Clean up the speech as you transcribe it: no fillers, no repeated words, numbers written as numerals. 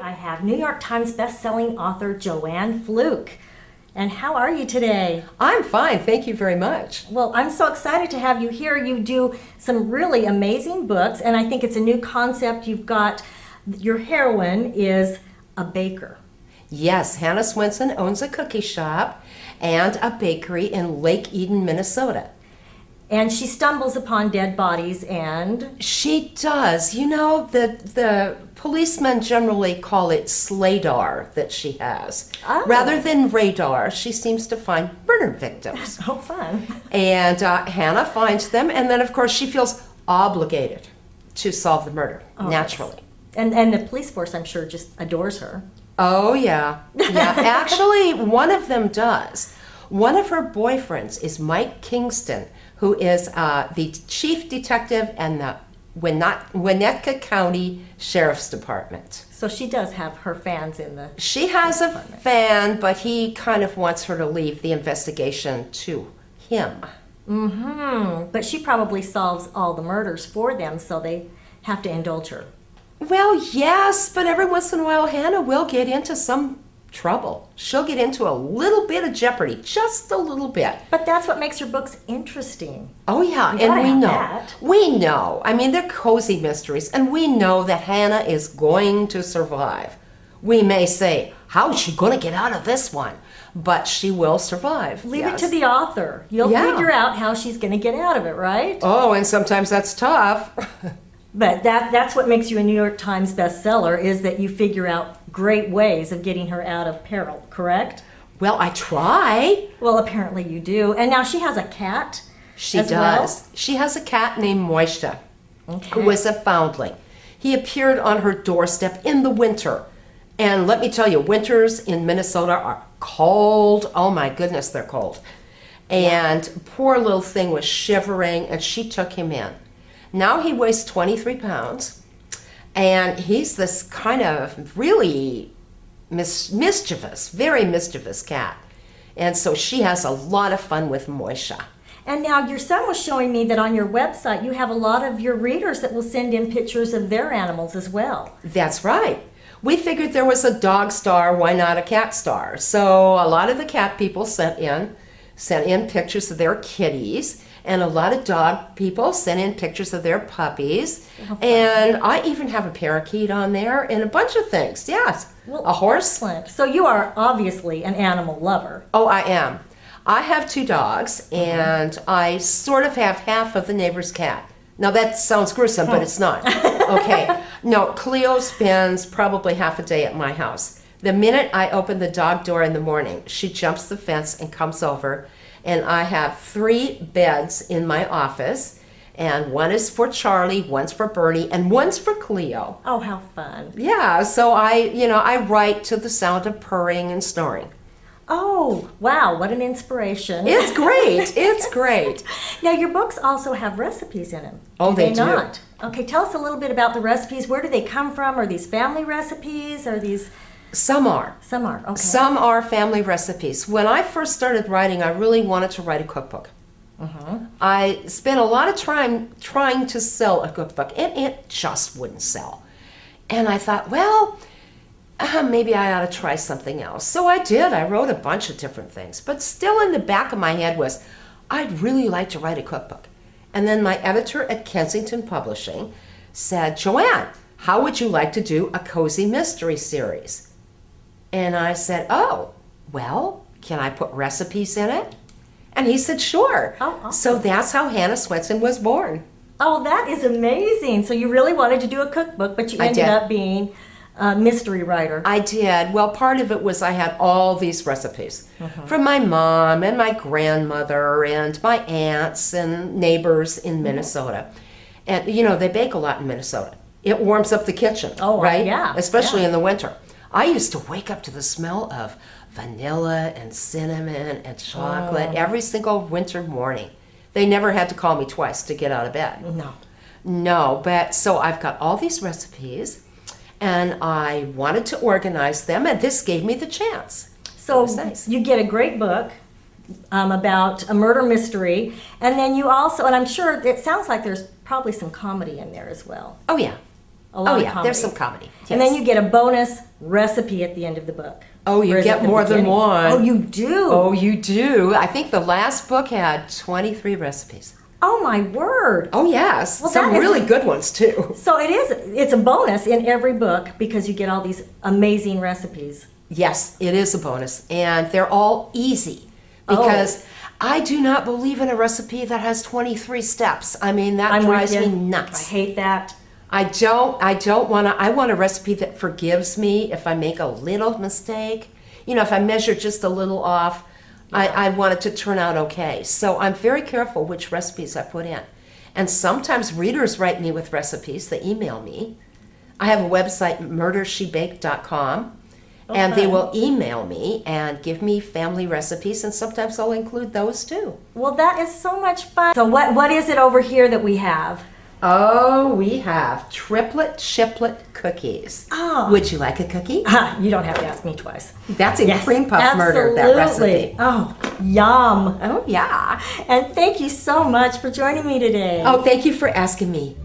I have New York Times best-selling author Joanne Fluke. And how are you today? I'm fine, thank you very much. Well, I'm so excited to have you here. You do some really amazing books, and I think it's a new concept. You've got, your heroine is a baker. Yes, Hannah Swensen owns a cookie shop and a bakery in Lake Eden, Minnesota. And she stumbles upon dead bodies and... She does. You know, the policemen generally call it slaydar that she has. Oh. Rather than radar, she seems to find murder victims. Oh, fun. And Hannah finds them, and then, of course, she feels obligated to solve the murder, naturally. And the police force, I'm sure, just adores her. Oh, yeah. Yeah, actually, one of them does. One of her boyfriends is Mike Kingston, who is the chief detective in the Winnetka County Sheriff's Department. So she does have her fans in the... She has a fan, but he kind of wants her to leave the investigation to him. Mm-hmm. But she probably solves all the murders for them, so they have to indulge her. Well, yes, but every once in a while, Hannah will get into some trouble. She'll get into a little bit of jeopardy, just a little bit. But that's what makes her books interesting. Oh, yeah, and we know. We know. I mean, they're cozy mysteries, and we know that Hannah is going to survive. We may say, how is she going to get out of this one? But she will survive. Leave it to the author. You'll figure out how she's going to get out of it, right? Oh, and sometimes that's tough. But that's what makes you a New York Times bestseller, is that you figure out great ways of getting her out of peril, correct? Well, I try. Well, apparently you do. And now she has a cat. She does. Well? She has a cat named Moisha, who is a foundling. He appeared on her doorstep in the winter. And let me tell you, winters in Minnesota are cold. Oh my goodness, they're cold. And poor little thing was shivering, and she took him in. Now he weighs 23 pounds, and he's this kind of really mischievous, very mischievous cat. And so she has a lot of fun with Moisha. And now your son was showing me that on your website you have a lot of your readers that will send in pictures of their animals as well. That's right. We figured there was a dog star, why not a cat star? So a lot of the cat people sent in pictures of their kitties. And a lot of dog people sent in pictures of their puppies. And I even have a parakeet on there and a bunch of things. Yes, well, a horse. Excellent. So you are obviously an animal lover. Oh, I am. I have 2 dogs, and I sort of have half of the neighbor's cat. Now that sounds gruesome, but it's not. Okay. No, Cleo spends probably half a day at my house. The minute I open the dog door in the morning, she jumps the fence and comes over. And I have 3 beds in my office, and one is for Charlie, one's for Bernie, and one's for Cleo. Oh, how fun. Yeah, so I write to the sound of purring and snoring. Oh, wow, what an inspiration. It's great, it's great. Now, your books also have recipes in them. Oh, they do. Not? Okay, tell us a little bit about the recipes. Where do they come from? Are these family recipes? Are these... Some are. Some are, okay. Some are family recipes. When I first started writing, I really wanted to write a cookbook. I spent a lot of time trying to sell a cookbook, and it just wouldn't sell. And I thought, well, maybe I ought to try something else. So I did. I wrote a bunch of different things. But still in the back of my head was, I'd really like to write a cookbook. And then my editor at Kensington Publishing said, Joanne, how would you like to do a cozy mystery series? And I said, oh, well, can I put recipes in it? And he said, sure. Oh, awesome. So that's how Hannah Swensen was born. Oh, that is amazing. So you really wanted to do a cookbook, but you ended up being a mystery writer. I did. Well, part of it was I had all these recipes from my mom and my grandmother and my aunts and neighbors in Minnesota. And, you know, they bake a lot in Minnesota. It warms up the kitchen, right? Yeah. Especially in the winter. I used to wake up to the smell of vanilla and cinnamon and chocolate every single winter morning. They never had to call me twice to get out of bed. No, but so I've got all these recipes, and I wanted to organize them, and this gave me the chance. So you get a great book about a murder mystery, and then you also, and I'm sure it sounds like there's probably some comedy in there as well. Oh, yeah. A lot Oh of yeah, comedy. there's some comedy. And then yes. you get a bonus recipe at the end of the book. Oh, Or you is it get the more than beginning? one. Oh, you do? Oh, you do. I think the last book had 23 recipes. Oh, my word. Oh yes, Well, some that is really a- good ones too. So it's a bonus in every book because you get all these amazing recipes. Yes, it is a bonus, and they're all easy because I do not believe in a recipe that has 23 steps. I mean, that I'm with drives you. me I nuts. hate that. I don't want to. I want a recipe that forgives me if I make a little mistake. You know, if I measure just a little off, I want it to turn out okay. So I'm very careful which recipes I put in. And sometimes readers write me with recipes. They email me. I have a website, murdershebaked.com, and they will email me and give me family recipes, and sometimes I'll include those too. Well, that is so much fun. So what is it over here that we have? Oh, we have triplet chiplet cookies. Oh. Would you like a cookie? You don't have to ask me twice. That's a Yes, cream puff murder, that recipe. Oh, yum. Oh, yeah. And thank you so much for joining me today. Oh, thank you for asking me.